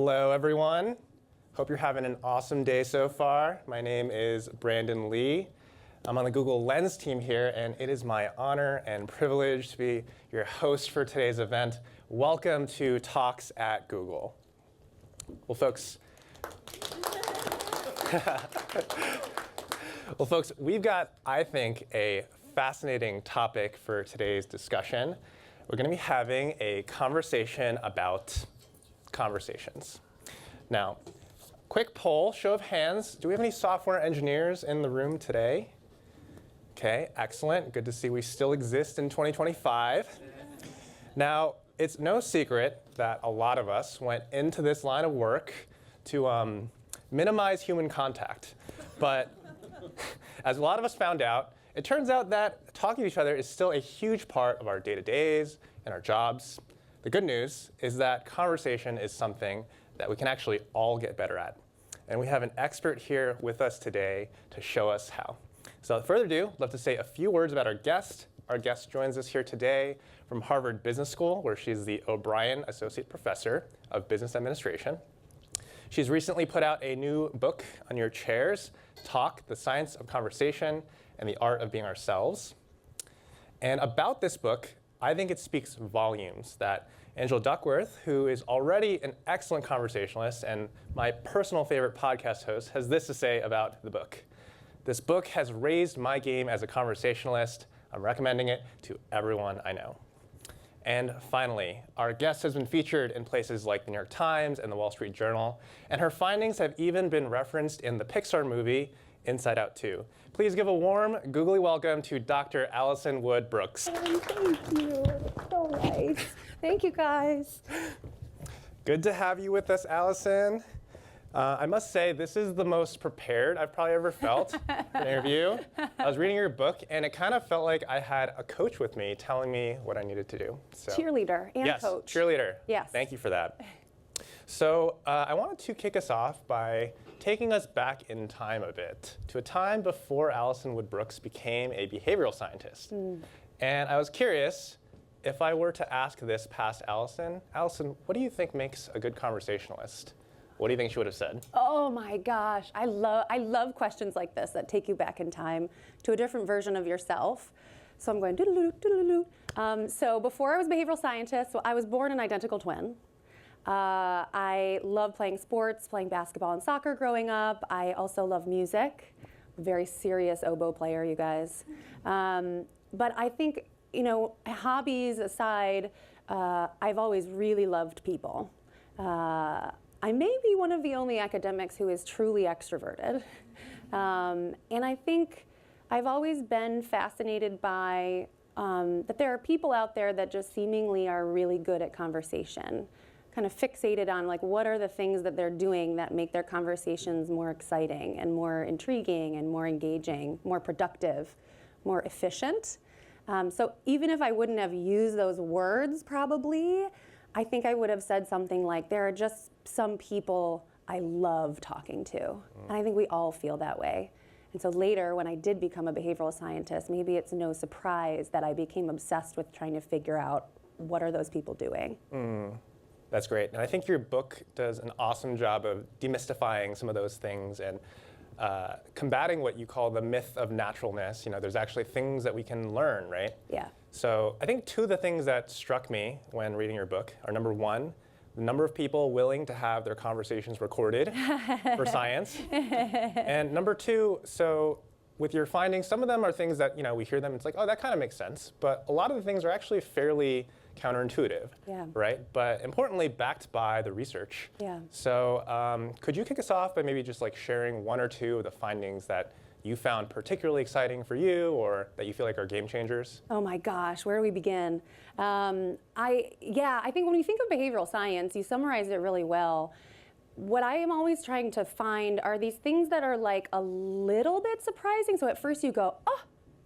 Hello, everyone. Hope you're having an awesome day so far. My name is Brandon Lee. I'm on the Google Lens team here, and it is my honor and privilege to be your host for today's event. Welcome to Talks at Google. Well, folks, we've got, I think, a fascinating topic for today's discussion. We're going to be having a conversation about conversations. Now, quick poll, show of hands. Do we have any software engineers in the room today? Okay, excellent. Good to see we still exist in 2025. Now, it's no secret that a lot of us went into this line of work to minimize human contact. But as a lot of us found out, it turns out that talking to each other is still a huge part of our day-to-days and our jobs. The good news is that conversation is something that we can actually all get better at. And we have an expert here with us today to show us how. So without further ado, I'd love to say a few words about our guest. Our guest joins us here today from Harvard Business School, where she's the O'Brien Associate Professor of Business Administration. She's recently put out a new book on your chairs, Talk, The Science of Conversation and the Art of Being Ourselves. And about this book, I think it speaks volumes that Angela Duckworth, who is already an excellent conversationalist and my personal favorite podcast host, has this to say about the book. This book has raised my game as a conversationalist. I'm recommending it to everyone I know. And finally, our guest has been featured in places like the New York Times and the Wall Street Journal, and her findings have even been referenced in the Pixar movie Inside Out 2. Please give a warm, googly welcome to Dr. Alison Wood Brooks. Oh, thank you. That's so nice. Thank you, guys. Good to have you with us, Alison. I must say, this is the most prepared I've probably ever felt for an interview. I was reading your book, and it kind of felt like I had a coach with me telling me what I needed to do. So, cheerleader and yes, coach. Cheerleader. Yes. Thank you for that. So I wanted to kick us off by taking us back in time a bit to a time before Alison Wood Brooks became a behavioral scientist. And I was curious, if I were to ask this past Alison, what do you think makes a good conversationalist? What do you think she would have said? Oh my gosh, I love questions like this that take you back in time to a different version of yourself. So I'm going doodle-doo, doodle-doo. So before I was a behavioral scientist, so I was born an identical twin. I loved playing sports, playing basketball and soccer growing up. I also love music. Very serious oboe player, you guys. But I think, hobbies aside, I've always really loved people. I may be one of the only academics who is truly extroverted. And I think I've always been fascinated by that there are people out there that just seemingly are really good at conversation, kind of fixated on what are the things that they're doing that make their conversations more exciting and more intriguing and more engaging, more productive, more efficient. So even if I wouldn't have used those words probably, I think I would have said something like, there are just some people I love talking to. And I think we all feel that way. And so later, when I did become a behavioral scientist, maybe it's no surprise that I became obsessed with trying to figure out what are those people doing. That's great. And I think your book does an awesome job of demystifying some of those things and combating what you call the myth of naturalness. There's actually things that we can learn, right? Yeah. So I think two of the things that struck me when reading your book are, number one, the number of people willing to have their conversations recorded for science. And number two, so with your findings, some of them are things that, we hear them, it's like, oh, that kind of makes sense. But a lot of the things are actually fairly counterintuitive, right? But importantly, backed by the research. Yeah. So could you kick us off by maybe just sharing one or two of the findings that you found particularly exciting for you or that you feel like are game changers? Oh my gosh, where do we begin? I think when you think of behavioral science, you summarize it really well. What I am always trying to find are these things that are a little bit surprising. So at first you go, oh,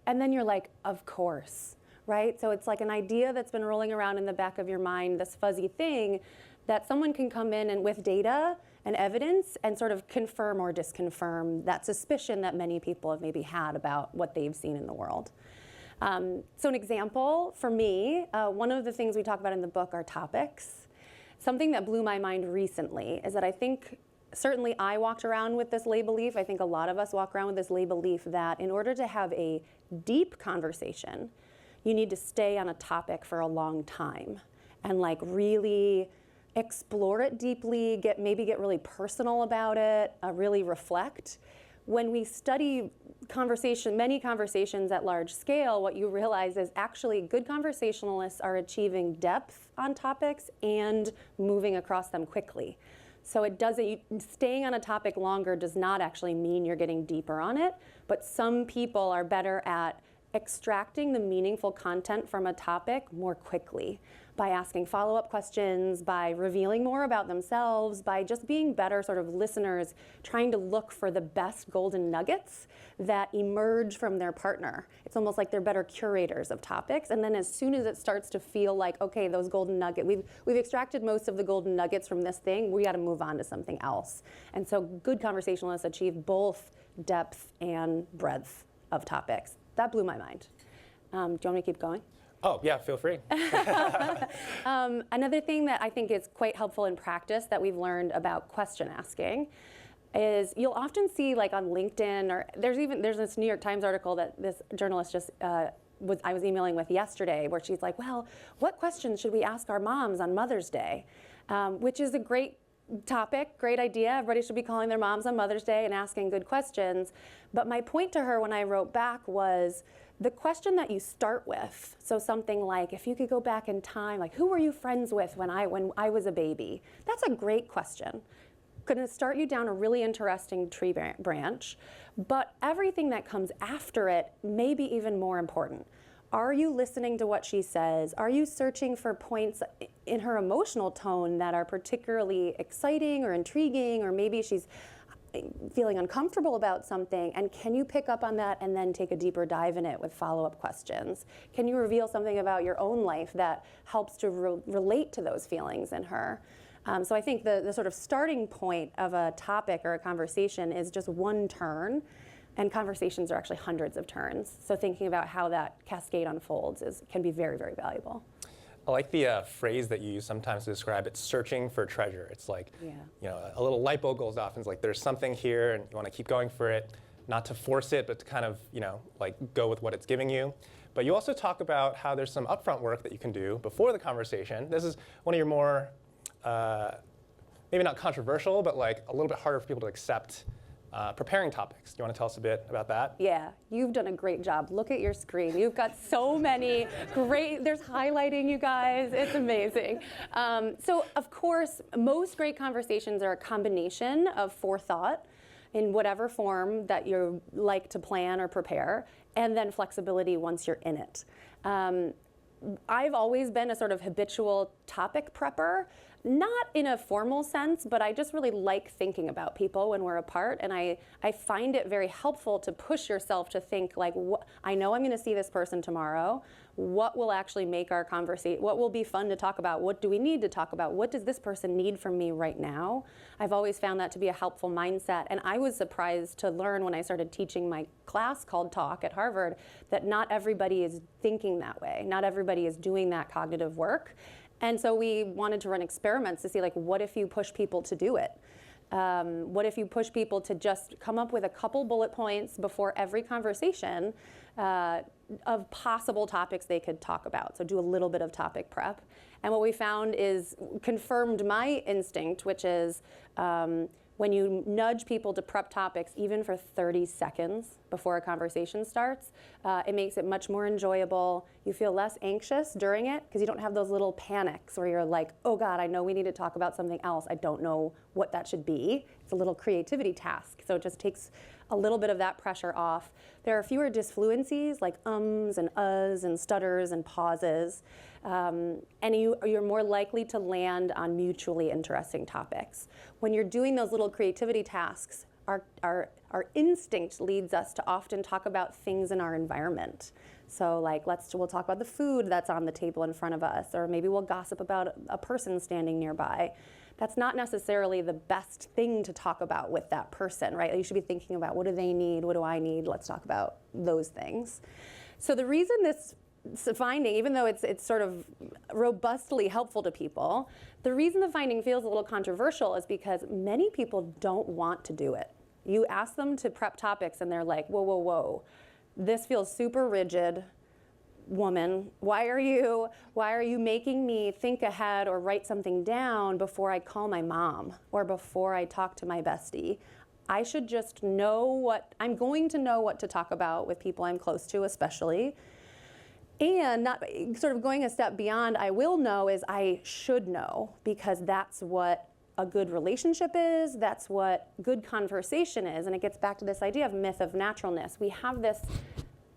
and then you're like, of course, right? So it's like an idea that's been rolling around in the back of your mind, this fuzzy thing that someone can come in and with data and evidence and sort of confirm or disconfirm that suspicion that many people have maybe had about what they've seen in the world. So an example for me, one of the things we talk about in the book are topics. something that blew my mind recently is that I think certainly I walked around with this lay belief. I think a lot of us walk around with this lay belief that in order to have a deep conversation, you need to stay on a topic for a long time and like really explore it deeply, maybe get really personal about it, really reflect. When we study many conversations at large scale, what you realize is actually good conversationalists are achieving depth on topics and moving across them quickly. So staying on a topic longer does not actually mean you're getting deeper on it, but some people are better at extracting the meaningful content from a topic more quickly by asking follow-up questions, by revealing more about themselves, by just being better sort of listeners, trying to look for the best golden nuggets that emerge from their partner. It's almost like they're better curators of topics. And then as soon as it starts to feel like, okay, those golden nuggets, we've extracted most of the golden nuggets from this thing, we got to move on to something else. And so good conversationalists achieve both depth and breadth of topics. That blew my mind. Do you want me to keep going? Oh, yeah, feel free. Another thing that I think is quite helpful in practice that we've learned about question asking is you'll often see like on LinkedIn, or there's this New York Times article that this journalist I was emailing with yesterday, where she's like, well, what questions should we ask our moms on Mother's Day? Which is a great topic, great idea. Everybody should be calling their moms on Mother's Day and asking good questions. But my point to her when I wrote back was, the question that you start with, so something like, if you could go back in time, like, who were you friends with when I was a baby? That's a great question. Going to start you down a really interesting tree branch, but everything that comes after it may be even more important. Are you listening to what she says? Are you searching for points in her emotional tone that are particularly exciting or intriguing, or maybe she's feeling uncomfortable about something, and can you pick up on that and then take a deeper dive in it with follow-up questions? Can you reveal something about your own life that helps to relate to those feelings in her? So I think the sort of starting point of a topic or a conversation is just one turn, and conversations are actually hundreds of turns. So thinking about how that cascade unfolds can be very, very valuable. I like the phrase that you use sometimes to describe it, searching for treasure. It's like, a little light bulb goes off and it's like, there's something here and you want to keep going for it, not to force it, but to kind of, like go with what it's giving you. But you also talk about how there's some upfront work that you can do before the conversation. This is one of your more, maybe not controversial, but like a little bit harder for people to accept preparing topics. Do you want to tell us a bit about that? Yeah, you've done a great job. Look at your screen. You've got so many there's highlighting, you guys. It's amazing. So of course, most great conversations are a combination of forethought in whatever form that you like to plan or prepare, and then flexibility once you're in it. I've always been a sort of habitual topic prepper, not in a formal sense, but I just really like thinking about people when we're apart, and I find it very helpful to push yourself to think like, I know I'm going to see this person tomorrow. What will actually make our conversation, what will be fun to talk about? What do we need to talk about? What does this person need from me right now? I've always found that to be a helpful mindset, and I was surprised to learn when I started teaching my class called Talk at Harvard that not everybody is thinking that way. Not everybody is doing that cognitive work. And so we wanted to run experiments to see, like, what if you push people to do it? What if you push people to just come up with a couple bullet points before every conversation of possible topics they could talk about? So do a little bit of topic prep. And what we found confirmed my instinct, which is when you nudge people to prep topics even for 30 seconds before a conversation starts, it makes it much more enjoyable. You feel less anxious during it because you don't have those little panics where you're like, oh God, I know we need to talk about something else. I don't know what that should be. It's a little creativity task. So it just takes a little bit of that pressure off. There are fewer disfluencies like ums and uhs and stutters and pauses. And you're more likely to land on mutually interesting topics. When you're doing those little creativity tasks, our instinct leads us to often talk about things in our environment. So like we'll talk about the food that's on the table in front of us, or maybe we'll gossip about a person standing nearby. That's not necessarily the best thing to talk about with that person, right? You should be thinking about, what do they need? What do I need? Let's talk about those things. So the reason this finding, even though it's sort of robustly helpful to people, the reason the finding feels a little controversial is because many people don't want to do it. You ask them to prep topics and they're like, whoa, whoa, whoa, this feels super rigid. Woman, why are you making me think ahead or write something down before I call my mom or before I talk to my bestie? I should just know I'm going to know what to talk about with people I'm close to, especially. And not sort of going a step beyond I will know is I should know, because that's what a good relationship is, that's what good conversation is. And it gets back to this idea of myth of naturalness. We have this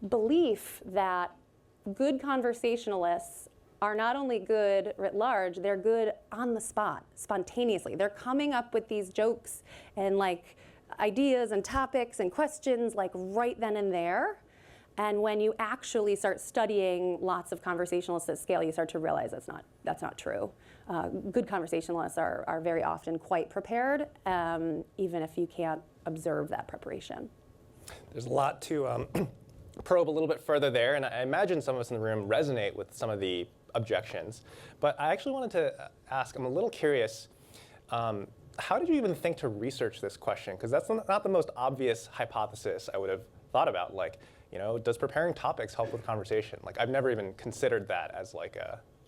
belief that good conversationalists are not only good writ large, they're good on the spot, spontaneously. They're coming up with these jokes and like ideas and topics and questions like right then and there. And when you actually start studying lots of conversationalists at scale, you start to realize that's not true. Good conversationalists are very often quite prepared, even if you can't observe that preparation. There's a lot to probe a little bit further there, and I imagine some of us in the room resonate with some of the objections. But I actually wanted to ask, I'm a little curious, how did you even think to research this question? Because that's not the most obvious hypothesis I would have thought about. Like, does preparing topics help with conversation? Like, I've never even considered that as like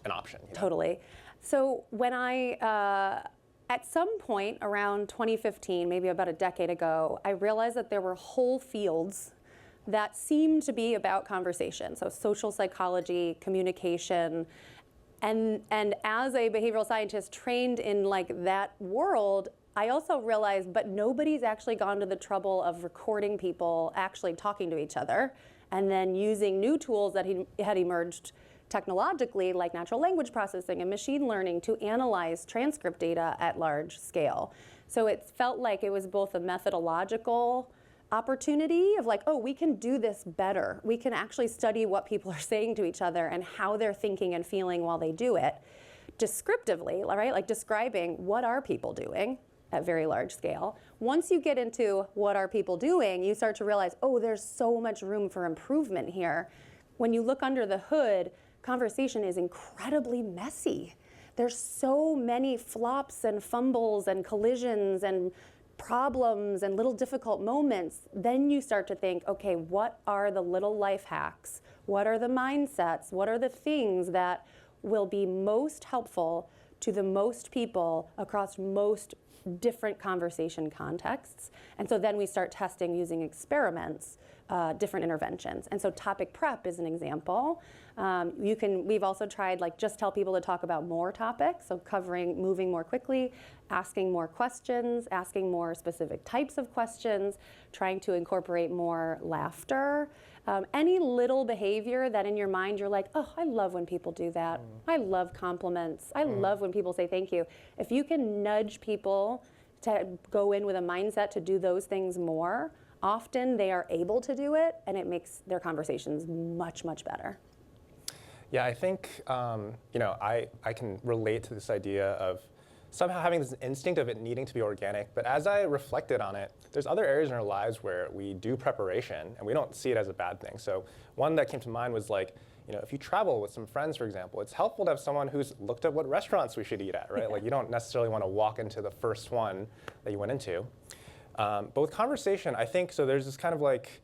an option. Totally. So when at some point around 2015, maybe about a decade ago, I realized that there were whole fields that seemed to be about conversation. So social psychology, communication, and as a behavioral scientist trained in like that world, I also realized, but nobody's actually gone to the trouble of recording people actually talking to each other and then using new tools that had emerged technologically, like natural language processing and machine learning, to analyze transcript data at large scale. So it felt like it was both a methodological opportunity of like, oh, we can do this better. We can actually study what people are saying to each other and how they're thinking and feeling while they do it descriptively, right? Like describing what are people doing at very large scale. Once you get into what are people doing, you start to realize, oh, there's so much room for improvement here. When you look under the hood, conversation is incredibly messy. There's so many flops and fumbles and collisions and problems and little difficult moments. Then you start to think, okay, what are the little life hacks? What are the mindsets? What are the things that will be most helpful to the most people across most different conversation contexts? And so then we start testing using experiments, different interventions. And so topic prep is an example. We've also tried like just tell people to talk about more topics, so moving more quickly, asking more questions, asking more specific types of questions, trying to incorporate more laughter. Any little behavior that in your mind you're like, oh, I love when people do that. I love compliments. I love when people say thank you. If you can nudge people to go in with a mindset to do those things more, often they are able to do it, and it makes their conversations much, much better. Yeah, I think I can relate to this idea of somehow having this instinct of it needing to be organic. But as I reflected on it, there's other areas in our lives where we do preparation and we don't see it as a bad thing. So one that came to mind was like, if you travel with some friends, for example, it's helpful to have someone who's looked at what restaurants we should eat at, right? Like you don't necessarily want to walk into the first one that you went into. But with conversation, I think, so there's this kind of like,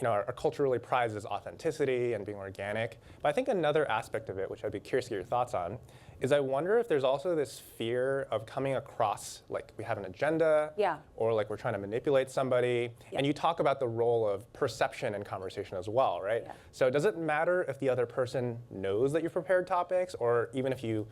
our culture really prizes authenticity and being organic. But I think another aspect of it, which I'd be curious to get your thoughts on, is I wonder if there's also this fear of coming across like we have an agenda, or like we're trying to manipulate somebody. And you talk about the role of perception in conversation as well, right? So does it matter if the other person knows that you've prepared topics, or even if you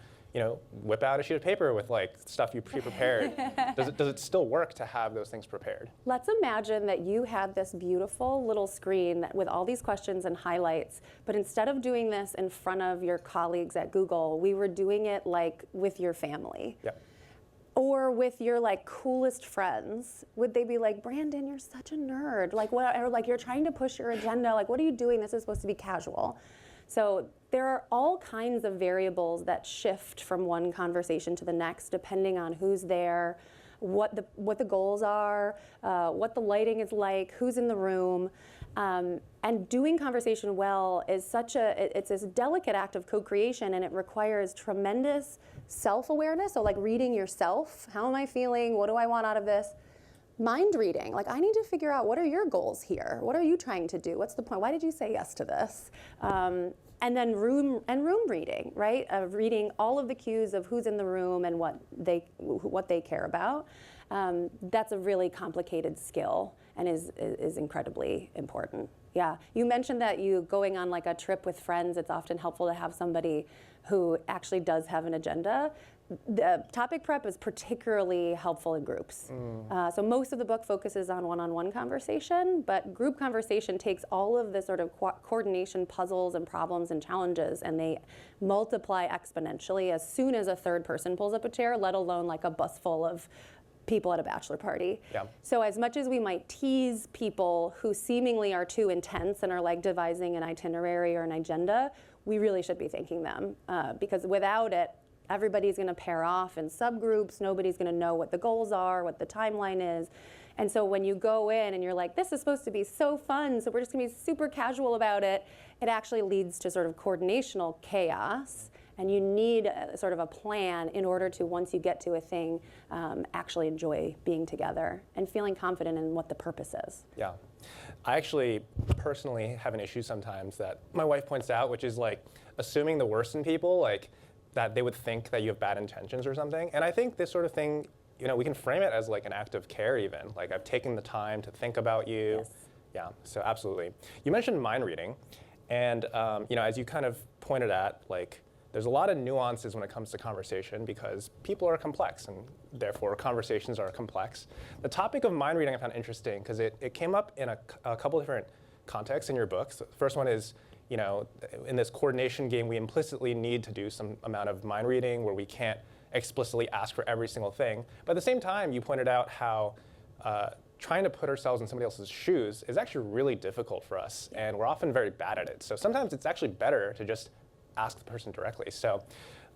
whip out a sheet of paper with like stuff you pre-prepared? Does it still work to have those things prepared? Let's imagine that you had this beautiful little screen with all these questions and highlights, but instead of doing this in front of your colleagues at Google, we were doing it like with your family. Or with your like coolest friends. Would they be like, Brandon, you're such a nerd. Like what, or like you're trying to push your agenda. Like what are you doing? This is supposed to be casual. So there are all kinds of variables that shift from one conversation to the next, depending on who's there, what the goals are, what the lighting is like, who's in the room. And doing conversation well is it's this delicate act of co-creation, and it requires tremendous self-awareness. So like reading yourself, how am I feeling? What do I want out of this? Mind reading, like I need to figure out what are your goals here? What are you trying to do? What's the point? Why did you say yes to this? And then room reading, right? Reading all of the cues of who's in the room and what they care about. That's a really complicated skill and is incredibly important. Yeah, you mentioned that you going on like a trip with friends, it's often helpful to have somebody who actually does have an agenda. The topic prep is particularly helpful in groups. So most of the book focuses on one-on-one conversation, but group conversation takes all of the sort of coordination puzzles and problems and challenges, and they multiply exponentially as soon as a third person pulls up a chair, let alone like a bus full of people at a bachelor party. Yeah. So as much as we might tease people who seemingly are too intense and are like devising an itinerary or an agenda, we really should be thanking them because without it, everybody's going to pair off in subgroups. Nobody's going to know what the goals are, what the timeline is. And so when you go in and you're like, this is supposed to be so fun, so we're just going to be super casual about it, it actually leads to sort of coordinational chaos. And you need sort of a plan in order to, once you get to a thing, actually enjoy being together and feeling confident in what the purpose is. Yeah. I actually personally have an issue sometimes that my wife points out, which is like assuming the worst in people, like that they would think that you have bad intentions or something. And I think this sort of thing, you know, we can frame it as like an act of care even. Like I've taken the time to think about you. Yes. Yeah, so absolutely. You mentioned mind reading. And, you know, as you kind of pointed at, like, there's a lot of nuances when it comes to conversation because people are complex and therefore conversations are complex. The topic of mind reading I found interesting because it came up in a couple different contexts in your books. The first one is, you know, in this coordination game, we implicitly need to do some amount of mind reading where we can't explicitly ask for every single thing. But at the same time, you pointed out how trying to put ourselves in somebody else's shoes is actually really difficult for us, and we're often very bad at it. So sometimes it's actually better to just ask the person directly. So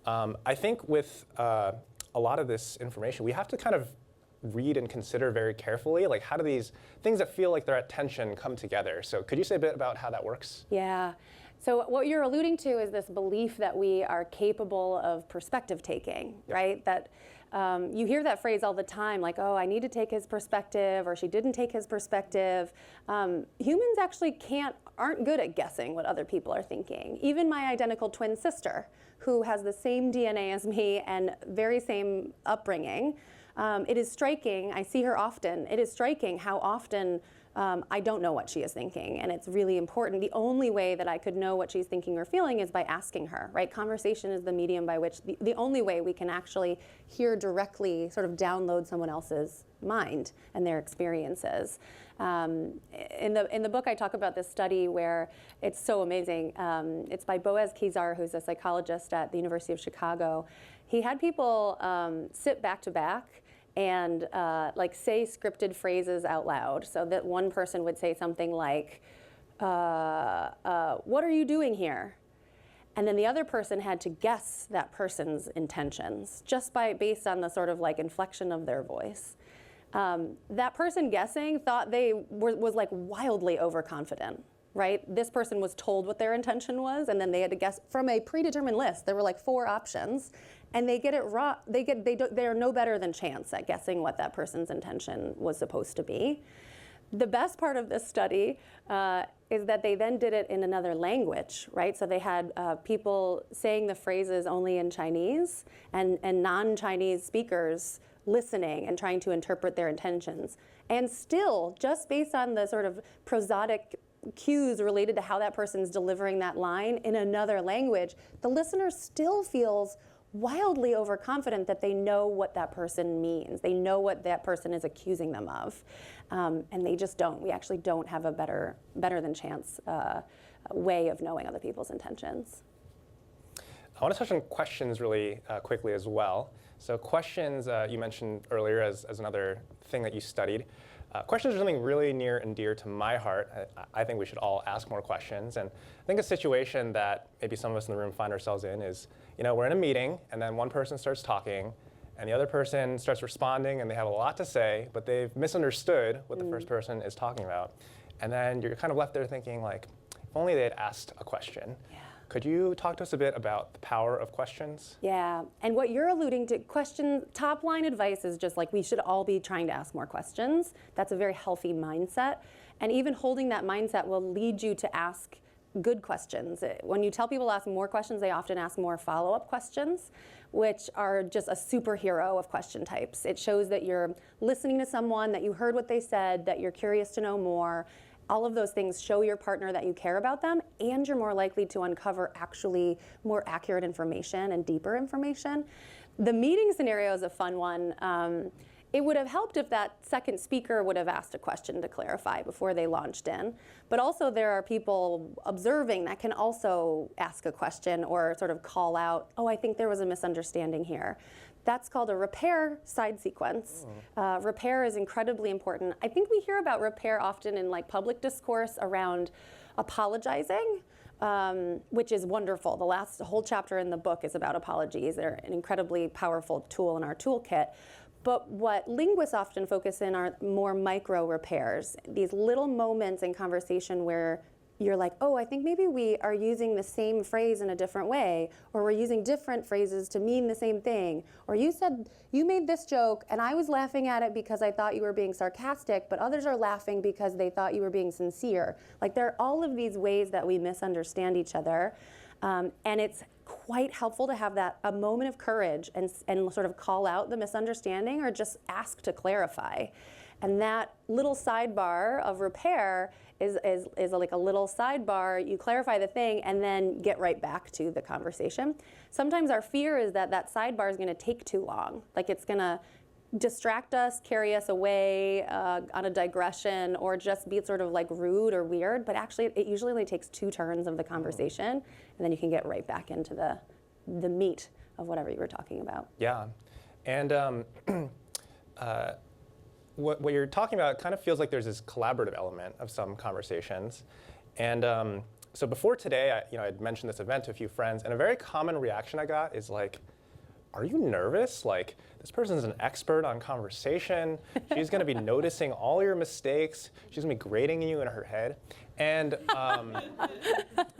I think with a lot of this information, we have to kind of read and consider very carefully, like how do these things that feel like they're at tension come together? So could you say a bit about how that works? Yeah. So what you're alluding to is this belief that we are capable of perspective taking, right? That you hear that phrase all the time, like, oh, I need to take his perspective, or she didn't take his perspective. Humans actually aren't good at guessing what other people are thinking. Even my identical twin sister, who has the same DNA as me and very same upbringing, it is striking, I see her often, it is striking how often I don't know what she is thinking, and it's really important. The only way that I could know what she's thinking or feeling is by asking her, right? Conversation is the medium by which, the only way we can actually hear directly, sort of download someone else's mind and their experiences. In the book, I talk about this study where it's so amazing. It's by Boaz Kezar, who's a psychologist at the University of Chicago. He had people sit back to back and like say scripted phrases out loud, so that one person would say something like, what are you doing here? And then the other person had to guess that person's intentions just based on the sort of like inflection of their voice. That person guessing thought they was like wildly overconfident, right? This person was told what their intention was, and then they had to guess from a predetermined list. There were like 4 options, and they get it wrong. They are no better than chance at guessing what that person's intention was supposed to be. The best part of this study is that they then did it in another language, right? So they had people saying the phrases only in Chinese and non-Chinese speakers listening and trying to interpret their intentions. And still, just based on the sort of prosodic cues related to how that person's delivering that line in another language, the listener still feels wildly overconfident that they know what that person means. They know what that person is accusing them of. And they just don't. We actually don't have a better than chance way of knowing other people's intentions. I want to touch on questions really quickly as well. So questions, you mentioned earlier as another thing that you studied. Questions are something really near and dear to my heart. I think we should all ask more questions. And I think a situation that maybe some of us in the room find ourselves in is, you know, we're in a meeting and then one person starts talking and the other person starts responding and they have a lot to say, but they've misunderstood what the first person is talking about. And then you're kind of left there thinking like, if only they had asked a question. Yeah. Could you talk to us a bit about the power of questions? Yeah, and what you're alluding to, top line advice is just like we should all be trying to ask more questions. That's a very healthy mindset. And even holding that mindset will lead you to ask good questions. When you tell people to ask more questions, they often ask more follow-up questions, which are just a superhero of question types. It shows that you're listening to someone, that you heard what they said, that you're curious to know more. All of those things show your partner that you care about them, and you're more likely to uncover actually more accurate information and deeper information. The meeting scenario is a fun one. It would have helped if that second speaker would have asked a question to clarify before they launched in. But also there are people observing that can also ask a question or sort of call out, oh, I think there was a misunderstanding here. That's called a repair side sequence. Repair is incredibly important. I think we hear about repair often in like public discourse around apologizing, which is wonderful. The whole chapter in the book is about apologies. They're an incredibly powerful tool in our toolkit. But what linguists often focus in are more micro repairs, these little moments in conversation where you're like, oh, I think maybe we are using the same phrase in a different way, or we're using different phrases to mean the same thing. Or you made this joke and I was laughing at it because I thought you were being sarcastic, but others are laughing because they thought you were being sincere. Like there are all of these ways that we misunderstand each other. And it's quite helpful to have a moment of courage and sort of call out the misunderstanding or just ask to clarify. And that little sidebar of repair is like a little sidebar. You clarify the thing and then get right back to the conversation. Sometimes our fear is that sidebar is going to take too long. Like it's going to distract us, carry us away on a digression, or just be sort of like rude or weird. But actually, it usually only takes 2 turns of the conversation, and then you can get right back into the meat of whatever you were talking about. Yeah, and what you're talking about kind of feels like there's this collaborative element of some conversations. And so before today, I'd mentioned this event to a few friends, and a very common reaction I got is like, are you nervous? Like, this person's an expert on conversation. She's going to be noticing all your mistakes. She's going to be grading you in her head. And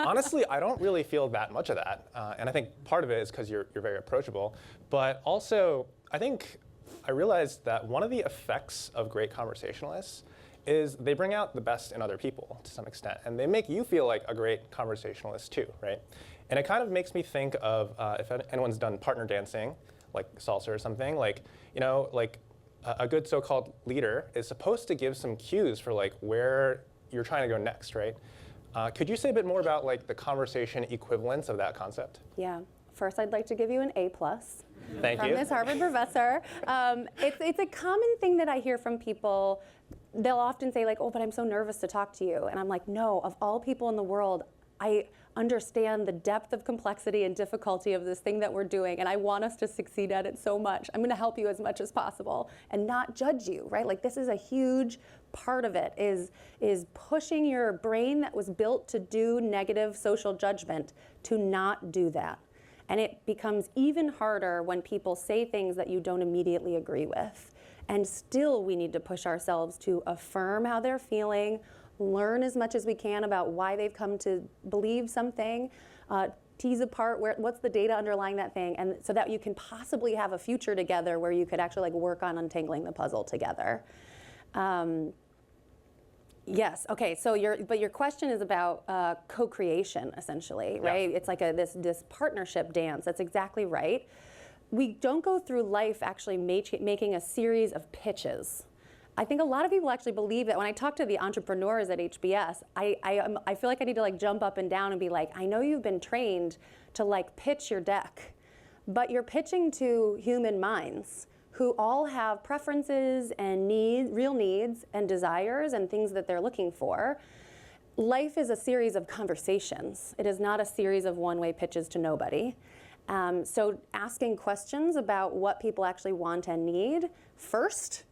honestly, I don't really feel that much of that. And I think part of it is because you're very approachable. But also, I realized that one of the effects of great conversationalists is they bring out the best in other people to some extent. And they make you feel like a great conversationalist too, right? And it kind of makes me think of if anyone's done partner dancing, like salsa or something, like a good so-called leader is supposed to give some cues for like where you're trying to go next, right? Could you say a bit more about like the conversation equivalence of that concept? Yeah. First, I'd like to give you an A+. Thank you. From this Harvard professor. It's a common thing that I hear from people. They'll often say like, oh, but I'm so nervous to talk to you. And I'm like, no, of all people in the world, I understand the depth of complexity and difficulty of this thing that we're doing, and I want us to succeed at it so much. I'm going to help you as much as possible and not judge you, right? Like this is a huge part of it, is pushing your brain that was built to do negative social judgment to not do that. And it becomes even harder when people say things that you don't immediately agree with. And still we need to push ourselves to affirm how they're feeling, learn as much as we can about why they've come to believe something, tease apart what's the data underlying that thing, and so that you can possibly have a future together where you could actually like work on untangling the puzzle together. Yes. Okay. So your question is about co-creation, essentially, right? Yeah. It's like this partnership dance. That's exactly right. We don't go through life actually making a series of pitches. I think a lot of people actually believe that when I talk to the entrepreneurs at HBS, I feel like I need to like jump up and down and be like, I know you've been trained to like pitch your deck, but you're pitching to human minds who all have preferences and real needs and desires and things that they're looking for. Life is a series of conversations. It is not a series of one-way pitches to nobody. So asking questions about what people actually want and need first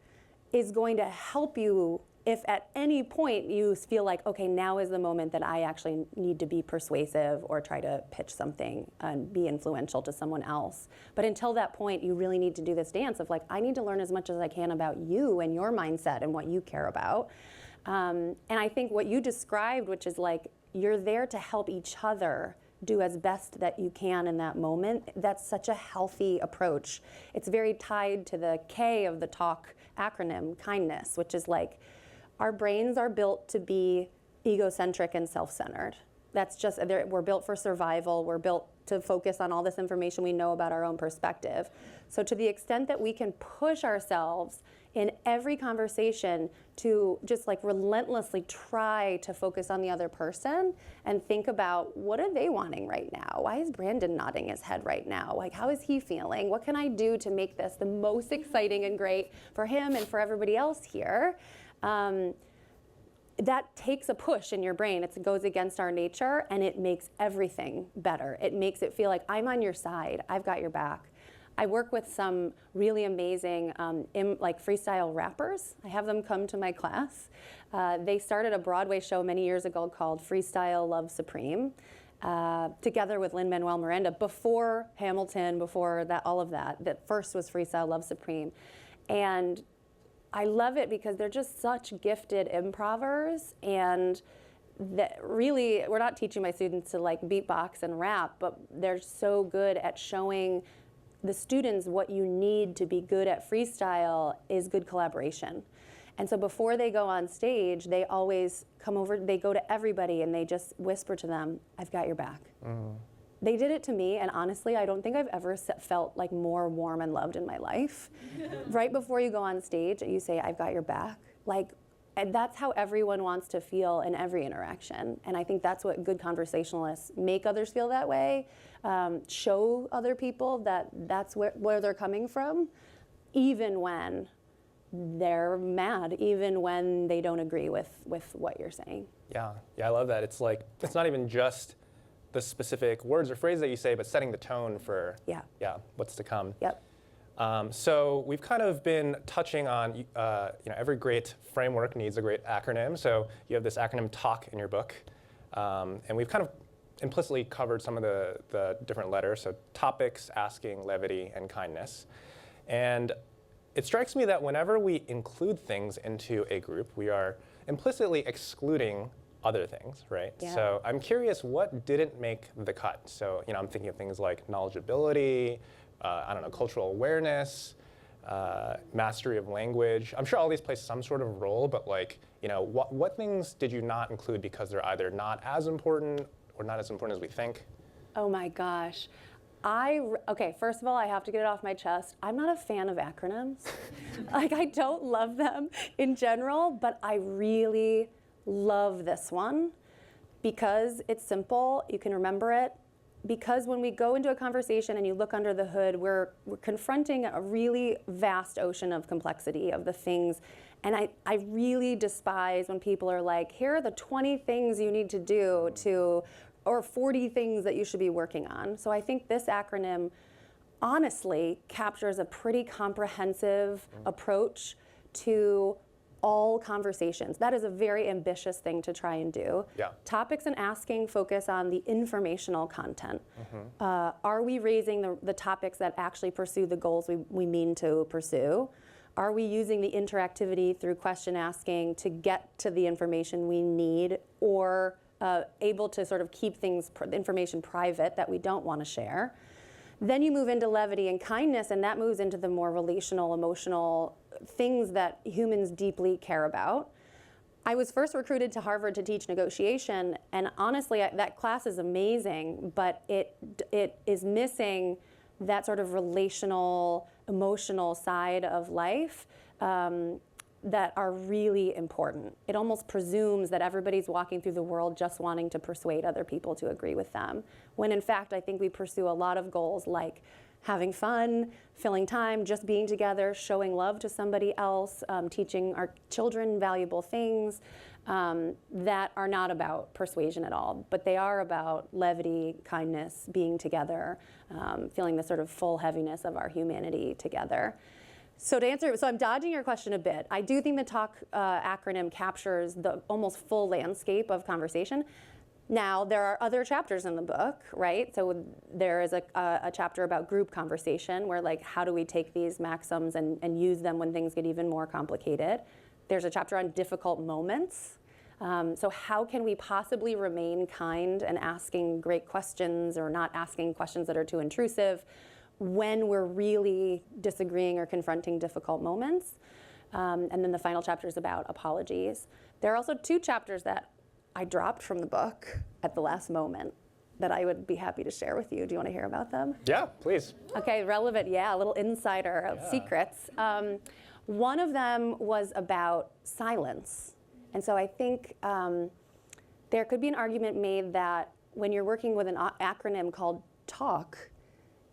is going to help you if at any point you feel like, okay, now is the moment that I actually need to be persuasive or try to pitch something and be influential to someone else. But until that point, you really need to do this dance of like, I need to learn as much as I can about you and your mindset and what you care about. And I think what you described, which is like you're there to help each other do as best that you can in that moment, that's such a healthy approach. It's very tied to the K of the talk acronym, kindness, which is like our brains are built to be egocentric and self-centered. That's just, we're built for survival. We're built to focus on all this information we know about our own perspective. So to the extent that we can push ourselves in every conversation to just like relentlessly try to focus on the other person and think about what are they wanting right now? Why is Brandon nodding his head right now? Like, how is he feeling? What can I do to make this the most exciting and great for him and for everybody else here? That takes a push in your brain. It goes against our nature, and it makes everything better. It makes it feel like I'm on your side. I've got your back. I work with some really amazing like freestyle rappers. I have them come to my class. They started a Broadway show many years ago called Freestyle Love Supreme, together with Lin-Manuel Miranda before Hamilton, before that, all of that. That first was Freestyle Love Supreme. And I love it because they're just such gifted improvers, and that really, we're not teaching my students to like beatbox and rap, but they're so good at showing the students what you need to be good at freestyle is good collaboration. And so before they go on stage, they always come over, they go to everybody and they just whisper to them, I've got your back. They did it to me, and honestly, I don't think I've ever felt like more warm and loved in my life. Right before you go on stage, you say, I've got your back. Like, and that's how everyone wants to feel in every interaction. And I think that's what good conversationalists make others feel that way, show other people that that's where they're coming from, even when they're mad, even when they don't agree with what you're saying. Yeah, I love that. It's like, it's not even just the specific words or phrases that you say, but setting the tone for what's to come. Yep. So we've kind of been touching on, every great framework needs a great acronym. So you have this acronym TALK in your book, and we've kind of implicitly covered some of the different letters. So topics, asking, levity, and kindness. And it strikes me that whenever we include things into a group, we are implicitly excluding other things, right? Yeah. So I'm curious, what didn't make the cut? So, I'm thinking of things like knowledgeability, cultural awareness, mastery of language. I'm sure all these play some sort of role, but what things did you not include because they're either not as important or not as important as we think? Oh my gosh. Okay, first of all, I have to get it off my chest. I'm not a fan of acronyms. Like, I don't love them in general, but I really love this one because it's simple, you can remember it. Because when we go into a conversation and you look under the hood, we're confronting a really vast ocean of complexity of the things. And I really despise when people are like, here are the 20 things you need to do or 40 things that you should be working on. So I think this acronym honestly captures a pretty comprehensive approach to all conversations. That is a very ambitious thing to try and do. Yeah. Topics and asking focus on the informational content. Are we raising the topics that actually pursue the goals we mean to pursue? Are we using the interactivity through question asking to get to the information we need, or able to sort of keep information private that we don't want to share? Then you move into levity and kindness, and that moves into the more relational, emotional things that humans deeply care about. I was first recruited to Harvard to teach negotiation, and honestly, that class is amazing, but it is missing that sort of relational, emotional side of life that are really important. It almost presumes that everybody's walking through the world just wanting to persuade other people to agree with them, when in fact, I think we pursue a lot of goals like having fun, filling time, just being together, showing love to somebody else, teaching our children valuable things that are not about persuasion at all, but they are about levity, kindness, being together, feeling the sort of full heaviness of our humanity together. So to answer, I'm dodging your question a bit. I do think the TALK acronym captures the almost full landscape of conversation. Now, there are other chapters in the book, right? So there is a chapter about group conversation where, like, how do we take these maxims and use them when things get even more complicated? There's a chapter on difficult moments. So how can we possibly remain kind and asking great questions or not asking questions that are too intrusive when we're really disagreeing or confronting difficult moments? And then the final chapter is about apologies. There are also 2 chapters that I dropped from the book at the last moment that I would be happy to share with you. Do you want to hear about them? Yeah, please. Okay, relevant, yeah, a little insider of secrets. One of them was about silence. And so I think there could be an argument made that when you're working with an acronym called TALK,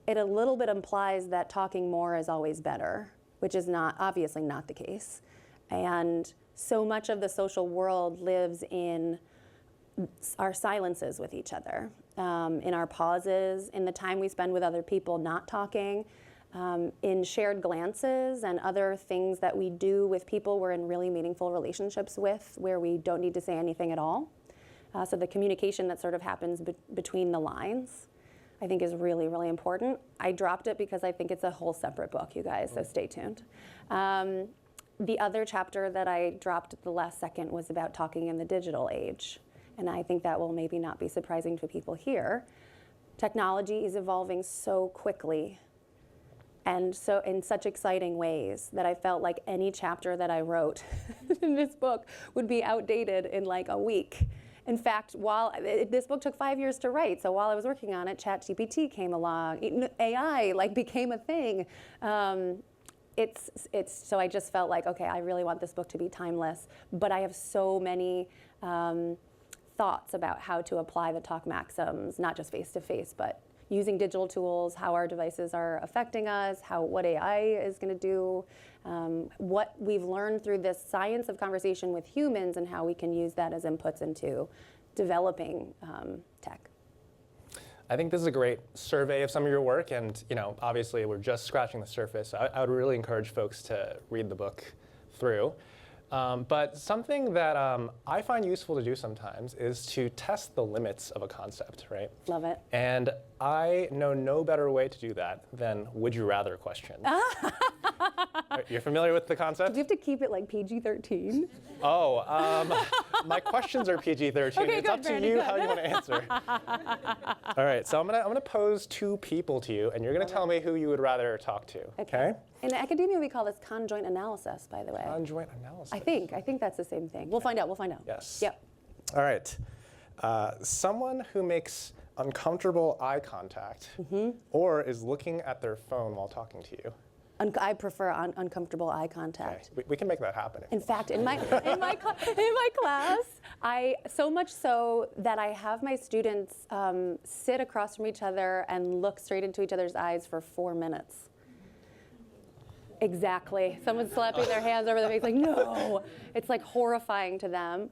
it a little bit implies that talking more is always better, which is obviously not the case. And so much of the social world lives in our silences with each other, in our pauses, in the time we spend with other people not talking, in shared glances and other things that we do with people we're in really meaningful relationships with, where we don't need to say anything at all. So the communication that sort of happens between the lines, I think, is really, really important. I dropped it because I think it's a whole separate book, you guys, so stay tuned. The other chapter that I dropped at the last second was about talking in the digital age. And I think that will maybe not be surprising to people here. Technology is evolving so quickly and so in such exciting ways that I felt like any chapter that I wrote in this book would be outdated in like a week. In fact, this book took 5 years to write, so while I was working on it, ChatGPT came along, AI became a thing. So I just felt like, okay, I really want this book to be timeless, but I have so many thoughts about how to apply the talk maxims, not just face-to-face, but using digital tools, how our devices are affecting us, what AI is going to do, what we've learned through this science of conversation with humans and how we can use that as inputs into developing tech. I think this is a great survey of some of your work, and obviously we're just scratching the surface. I would really encourage folks to read the book through. But something that I find useful to do sometimes is to test the limits of a concept, right? Love it. And I know no better way to do that than would you rather questions. You're familiar with the concept? Do you have to keep it like PG-13? Oh, my questions are PG-13. Okay, it's up to you how you want to answer. All right, so I'm gonna pose 2 people to you, and you're gonna tell me who you would rather talk to. Okay? In academia, we call this conjoint analysis, by the way. Conjoint analysis. I think that's the same thing. We'll find out. Yes. Yep. All right. Someone who makes uncomfortable eye contact or is looking at their phone while talking to you. I prefer uncomfortable eye contact. Okay. We can make that happen. In fact, in my class, so much so that I have my students sit across from each other and look straight into each other's eyes for 4 minutes. Exactly. Someone's slapping their hands over their face like, no. It's like horrifying to them.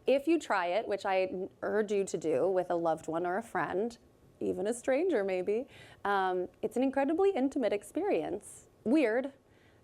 If you try it, which I urge you to do with a loved one or a friend, even a stranger maybe, it's an incredibly intimate experience. Weird,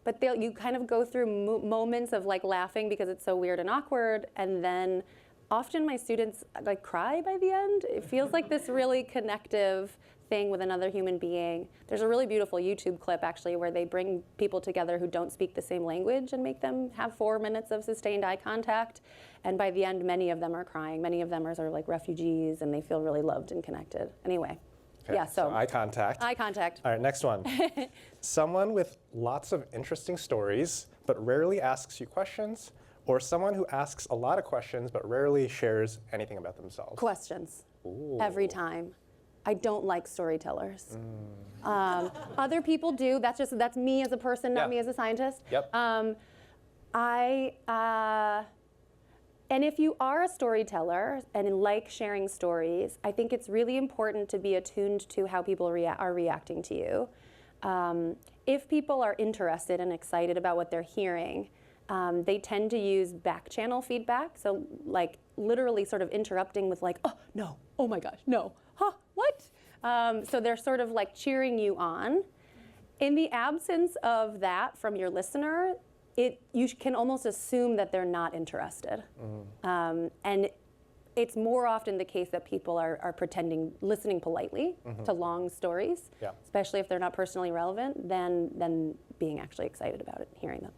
but you kind of go through moments of like laughing because it's so weird and awkward, and then often my students like cry by the end. It feels like this really connective thing with another human being. There's a really beautiful YouTube clip actually where they bring people together who don't speak the same language and make them have 4 minutes of sustained eye contact. And by the end, many of them are crying. Many of them are sort of like refugees and they feel really loved and connected. Anyway, okay, yeah, so eye contact. Eye contact. All right, next one. Someone with lots of interesting stories but rarely asks you questions, or someone who asks a lot of questions but rarely shares anything about themselves? Questions. Ooh. Every time. I don't like storytellers. Other people do. That's me as a person, not me as a scientist. Yep. And if you are a storyteller and like sharing stories, I think it's really important to be attuned to how people are reacting to you. If people are interested and excited about what they're hearing, they tend to use back channel feedback. So like literally sort of interrupting with like, oh, no, oh my gosh, no, huh, what? So they're sort of like cheering you on. In the absence of that from your listener, you can almost assume that they're not interested. And it's more often the case that people are listening politely to long stories, especially if they're not personally relevant, than being actually excited about it, hearing them.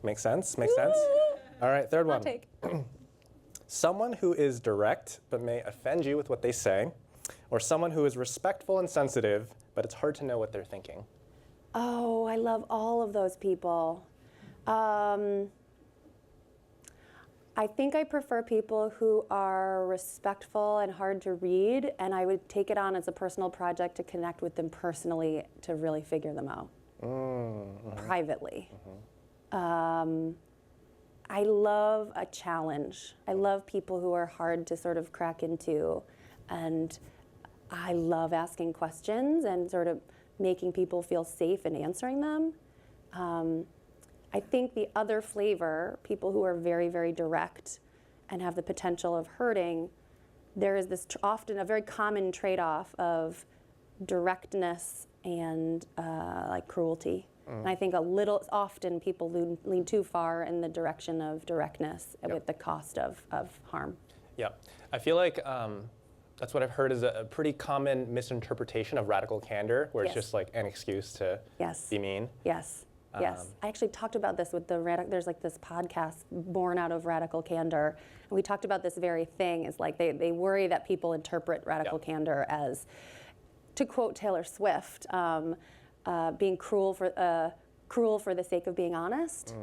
Makes sense, makes sense. All right, third one. Hot take. Someone who is direct but may offend you with what they say, or someone who is respectful and sensitive, but it's hard to know what they're thinking. Oh, I love all of those people. I think I prefer people who are respectful and hard to read, and I would take it on as a personal project to connect with them personally to really figure them out privately. I love a challenge. I love people who are hard to sort of crack into, and I love asking questions and sort of making people feel safe in answering them. I think the other flavor, people who are very, very direct and have the potential of hurting, there is this often a very common trade-off of directness and like cruelty. And I think often people lean too far in the direction of directness with the cost of harm. Yeah, I feel like that's what I've heard is a pretty common misinterpretation of radical candor, where it's just like an excuse to be mean. Yes. Yes, I actually talked about this with there's like this podcast born out of radical candor, and we talked about this very thing. Is like they worry that people interpret radical candor as, to quote Taylor Swift, being cruel for the sake of being honest,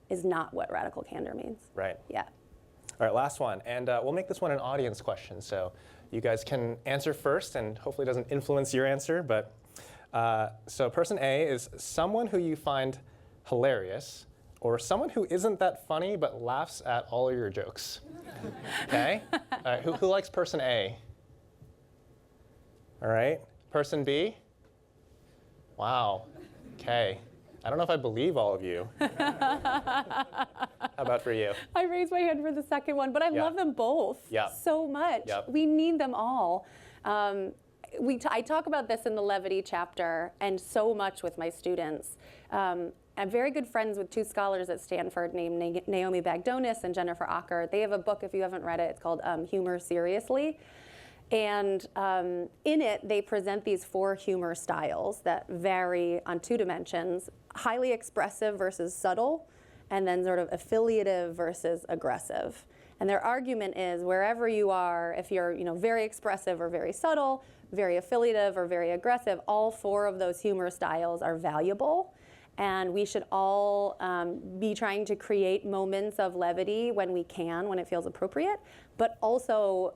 is not what radical candor means. Right. Yeah. All right, last one, and we'll make this one an audience question, so you guys can answer first, and hopefully it doesn't influence your answer, but. So person A is someone who you find hilarious, or someone who isn't that funny but laughs at all of your jokes. Okay? Who likes person A? All right. Person B? Wow. Okay. I don't know if I believe all of you. How about for you? I raised my hand for the second one, but I love them both so much. We need them all. I talk about this in the levity chapter and so much with my students. I'm very good friends with two scholars at Stanford named Naomi Bagdonis and Jennifer Acker. They have a book, if you haven't read it, it's called Humor Seriously. And in it, they present these 4 humor styles that vary on 2 dimensions: highly expressive versus subtle, and then sort of affiliative versus aggressive. And their argument is wherever you are, if you're very expressive or very subtle, very affiliative or very aggressive, all 4 of those humor styles are valuable. And we should all be trying to create moments of levity when we can, when it feels appropriate. But also,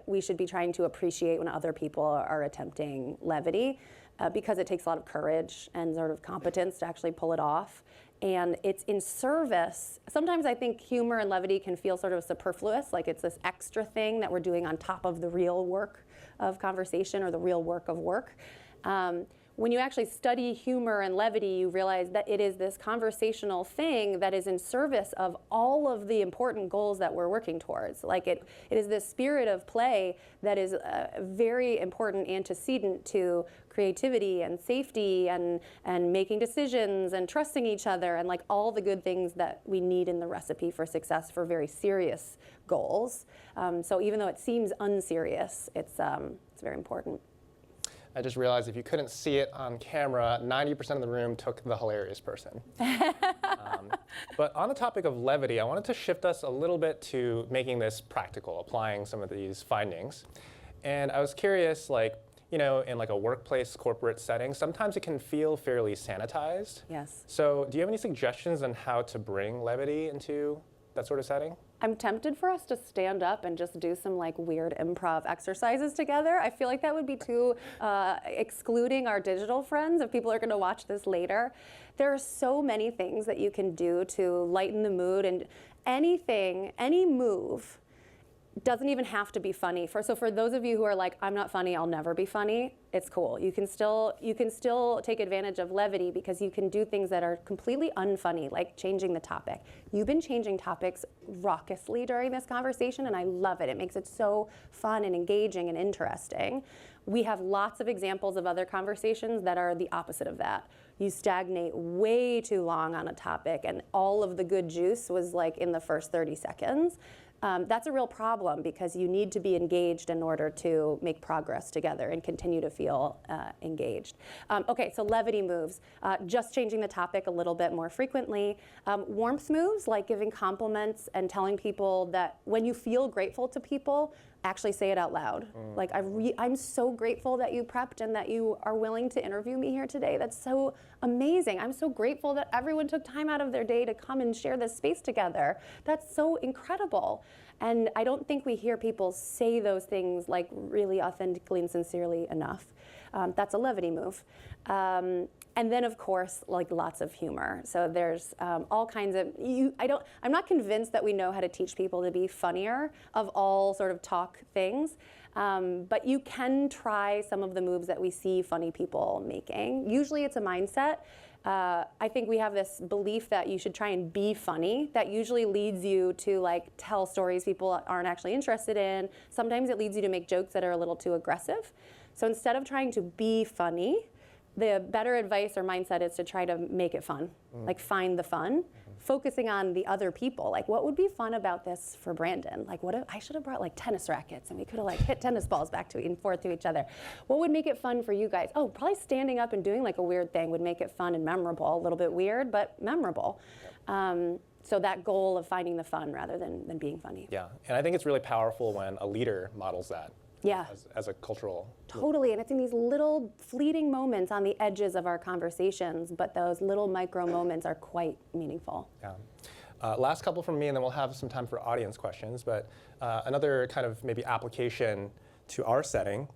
we should be trying to appreciate when other people are attempting levity, because it takes a lot of courage and sort of competence to actually pull it off. And it's in service. Sometimes I think humor and levity can feel sort of superfluous, like it's this extra thing that we're doing on top of the real work of conversation or the real work of work. When you actually study humor and levity, you realize that it is this conversational thing that is in service of all of the important goals that we're working towards. Like it is this spirit of play that is a very important antecedent to creativity and safety and making decisions and trusting each other and like all the good things that we need in the recipe for success for very serious goals. So even though it seems unserious, it's very important. I just realized if you couldn't see it on camera, 90% of the room took the hilarious person. But on the topic of levity, I wanted to shift us a little bit to making this practical, applying some of these findings. And I was curious, in like a workplace corporate setting, sometimes it can feel fairly sanitized. Yes. So do you have any suggestions on how to bring levity into that sort of setting? I'm tempted for us to stand up and just do some like weird improv exercises together. I feel like that would be too excluding our digital friends if people are going to watch this later. There are so many things that you can do to lighten the mood, and any move doesn't even have to be funny. So for those of you who are like, I'm not funny, I'll never be funny, it's cool. You can still take advantage of levity because you can do things that are completely unfunny, like changing the topic. You've been changing topics raucously during this conversation, and I love it. It makes it so fun and engaging and interesting. We have lots of examples of other conversations that are the opposite of that. You stagnate way too long on a topic, and all of the good juice was like in the first 30 seconds. That's a real problem because you need to be engaged in order to make progress together and continue to feel engaged. Okay, so levity moves, just changing the topic a little bit more frequently. Warmth moves, like giving compliments and telling people that when you feel grateful to people, actually say it out loud. Like, I'm so grateful that you prepped and that you are willing to interview me here today. That's so amazing. I'm so grateful that everyone took time out of their day to come and share this space together. That's so incredible. And I don't think we hear people say those things like really authentically and sincerely enough. That's a levity move. And then, of course, like lots of humor. So there's all kinds of, I'm not convinced that we know how to teach people to be funnier of all sort of talk things. But you can try some of the moves that we see funny people making. Usually it's a mindset. I think we have this belief that you should try and be funny. That usually leads you to like tell stories people aren't actually interested in. Sometimes it leads you to make jokes that are a little too aggressive. So instead of trying to be funny, the better advice or mindset is to try to make it fun, like find the fun, focusing on the other people. Like, what would be fun about this for Brandon? Like, what if I should have brought like tennis rackets and we could have like hit tennis balls back to and forth to each other. What would make it fun for you guys? Oh, probably standing up and doing like a weird thing would make it fun and memorable. A little bit weird, but memorable. So that goal of finding the fun rather than being funny. Yeah, and I think it's really powerful when a leader models that. Yeah. As a cultural. Totally, and it's in these little fleeting moments on the edges of our conversations, but those little micro moments are quite meaningful. Yeah. Last couple from me, and then we'll have some time for audience questions, but another kind of maybe application to our setting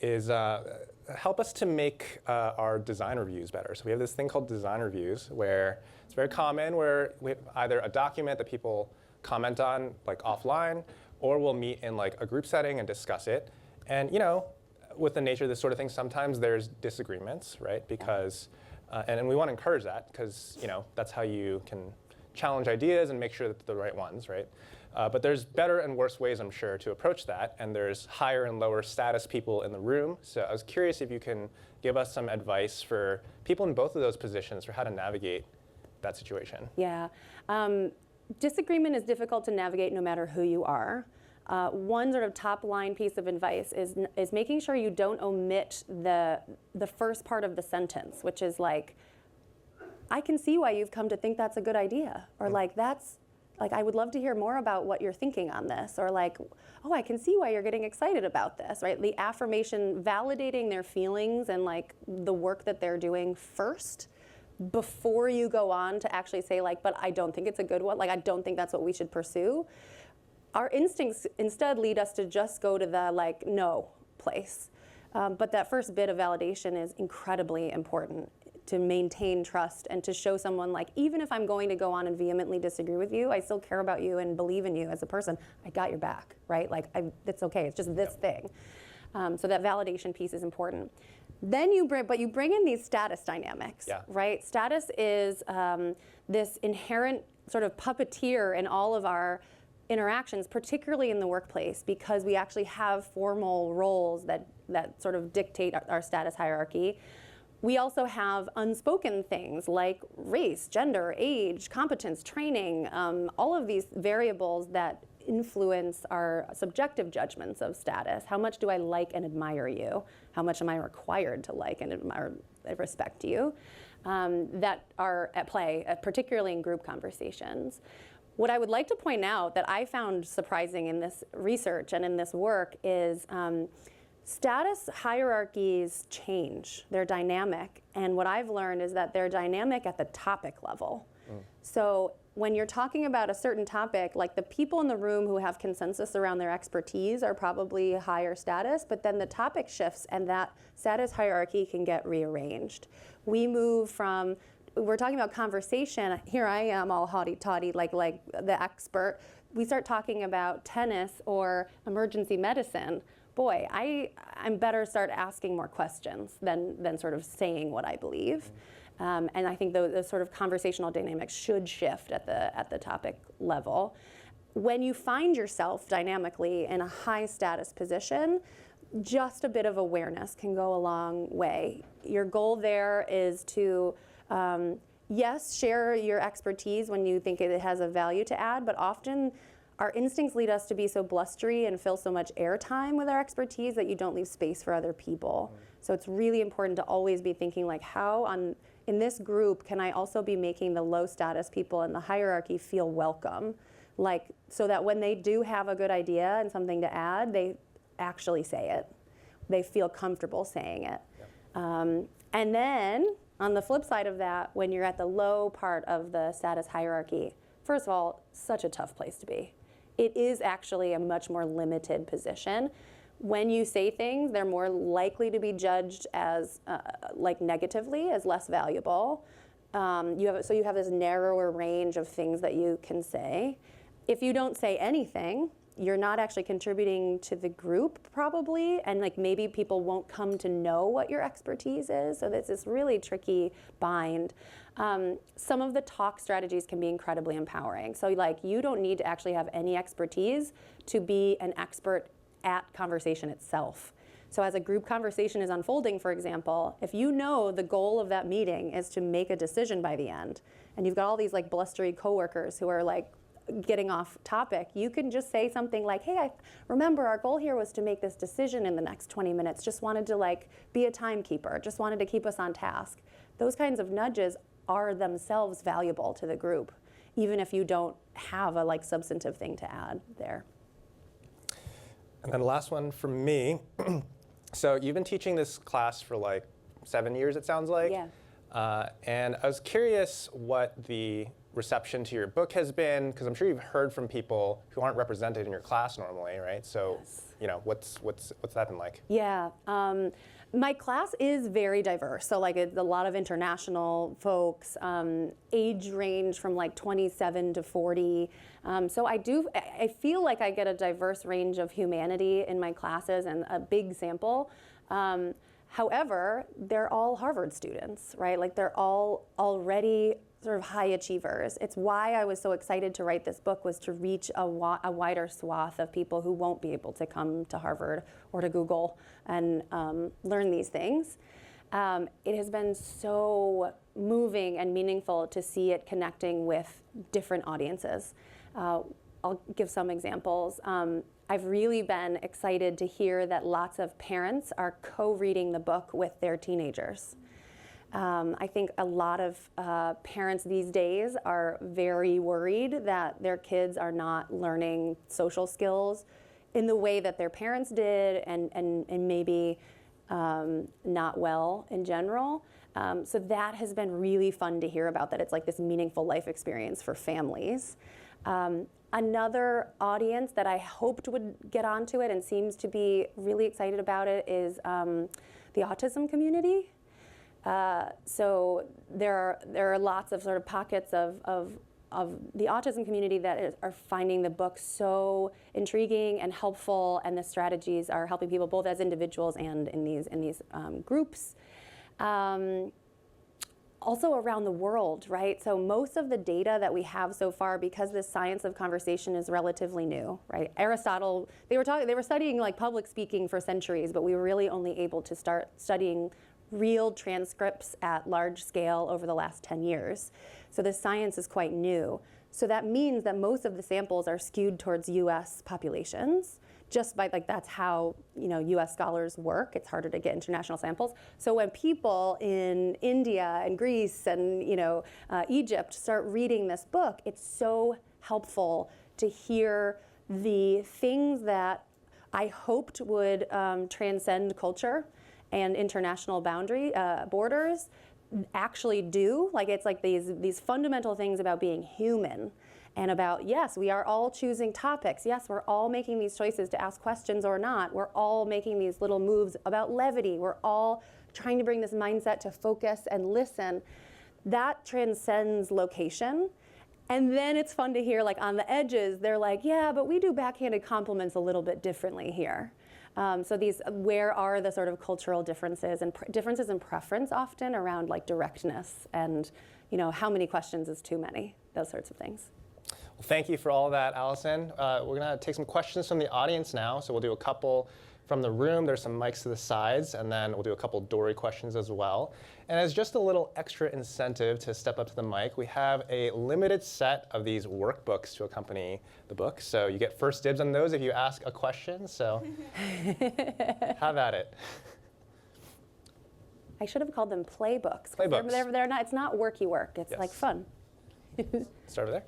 is help us to make our design reviews better. So we have this thing called design reviews where it's very common where we have either a document that people comment on like offline, or we'll meet in like a group setting and discuss it. And with the nature of this sort of thing, sometimes there's disagreements, right? Because, and we want to encourage that because that's how you can challenge ideas and make sure that they're the right ones, right? But there's better and worse ways, I'm sure, to approach that. And there's higher and lower status people in the room. So I was curious if you can give us some advice for people in both of those positions for how to navigate that situation. Yeah. Disagreement is difficult to navigate no matter who you are. One sort of top line piece of advice is making sure you don't omit the first part of the sentence, which is like, I can see why you've come to think that's a good idea, or like I would love to hear more about what you're thinking on this, or like, oh, I can see why you're getting excited about this, right? The affirmation, validating their feelings and like the work that they're doing first, before you go on to actually say like, but I don't think it's a good one. Like, I don't think that's what we should pursue. Our instincts instead lead us to just go to the like, no place. But that first bit of validation is incredibly important to maintain trust and to show someone like, even if I'm going to go on and vehemently disagree with you, I still care about you and believe in you as a person. I got your back, right? Like, it's okay, it's just this thing. So that validation piece is important. Then you bring in these status dynamics, right? Status is this inherent sort of puppeteer in all of our interactions, particularly in the workplace, because we actually have formal roles that sort of dictate our status hierarchy. We also have unspoken things like race, gender, age, competence, training, all of these variables that influence our subjective judgments of status. How much do I like and admire you? How much am I required to like and admire and respect you? That are at play, particularly in group conversations. What I would like to point out that I found surprising in this research and in this work is status hierarchies change. They're dynamic. And what I've learned is that they're dynamic at the topic level. So when you're talking about a certain topic, like the people in the room who have consensus around their expertise are probably higher status, but then the topic shifts and that status hierarchy can get rearranged. We move from, we're talking about conversation, here I am all haughty-taughty like the expert. We start talking about tennis or emergency medicine. Boy, I'm better start asking more questions than sort of saying what I believe. And I think those sort of conversational dynamics should shift at the topic level. When you find yourself dynamically in a high status position, just a bit of awareness can go a long way. Your goal there is to, yes, share your expertise when you think it has a value to add, but often our instincts lead us to be so blustery and fill so much airtime with our expertise that you don't leave space for other people. So it's really important to always be thinking like, in this group, can I also be making the low status people in the hierarchy feel welcome? Like, so that when they do have a good idea and something to add, they actually say it. They feel comfortable saying it. Yep. And then, on the flip side of that, when you're at the low part of the status hierarchy, first of all, such a tough place to be. It is actually a much more limited position. When you say things, they're more likely to be judged as like negatively, as less valuable. So you have this narrower range of things that you can say. If you don't say anything, you're not actually contributing to the group probably, and like maybe people won't come to know what your expertise is. So it's this really tricky bind. Some of the talk strategies can be incredibly empowering. So like you don't need to actually have any expertise to be an expert at conversation itself. So as a group conversation is unfolding, for example, if you know the goal of that meeting is to make a decision by the end, and you've got all these like blustery coworkers who are like getting off topic, you can just say something like, hey, I remember our goal here was to make this decision in the next 20 minutes, just wanted to like be a timekeeper, just wanted to keep us on task. Those kinds of nudges are themselves valuable to the group, even if you don't have a like substantive thing to add there. And then the last one from me. So you've been teaching this class for like 7 years, it sounds like. Yeah. And I was curious what the reception to your book has been, because I'm sure you've heard from people who aren't represented in your class normally, right? So, yes. You know, what's that been like? Yeah. My class is very diverse. So like it's a lot of international folks, age range from like 27 to 40. So I feel like I get a diverse range of humanity in my classes and a big sample. However, they're all Harvard students, right? Like they're all already sort of high achievers. It's why I was so excited to write this book, was to reach a wider swath of people who won't be able to come to Harvard or to Google and learn these things. It has been so moving and meaningful to see it connecting with different audiences. I'll give some examples. I've really been excited to hear that lots of parents are co-reading the book with their teenagers. I think a lot of parents these days are very worried that their kids are not learning social skills in the way that their parents did, and maybe not well in general. So that has been really fun to hear about, that it's like this meaningful life experience for families. Another audience that I hoped would get onto it and seems to be really excited about it is the autism community. So there are lots of sort of pockets of the autism community that are finding the book so intriguing and helpful, and the strategies are helping people both as individuals and in these groups. Also around the world, right? So most of the data that we have so far, because this science of conversation is relatively new, right? Aristotle, they were studying like public speaking for centuries, but we were really only able to start studying real transcripts at large scale over the last 10 years. So this science is quite new. So that means that most of the samples are skewed towards US populations, just by like that's how US scholars work. It's harder to get international samples. So when people in India and Greece and Egypt start reading this book, it's so helpful to hear the things that I hoped would transcend culture and international borders actually do. Like it's like these fundamental things about being human, and about, yes, we are all choosing topics. Yes, we're all making these choices to ask questions or not. We're all making these little moves about levity. We're all trying to bring this mindset to focus and listen. That transcends location. And then it's fun to hear, like on the edges, they're like, yeah, but we do backhanded compliments a little bit differently here. So where are the sort of cultural differences and differences in preference often around like directness and, how many questions is too many, those sorts of things. Well, thank you for all of that, Alison. We're going to take some questions from the audience now. So we'll do a couple from the room. There's some mics to the sides, and then we'll do a couple Dory questions as well. And as just a little extra incentive to step up to the mic, we have a limited set of these workbooks to accompany the book. So you get first dibs on those if you ask a question. So have at it. I should have called them playbooks. Playbooks. They're not, it's not worky work. It's Yes. like fun. Start over there.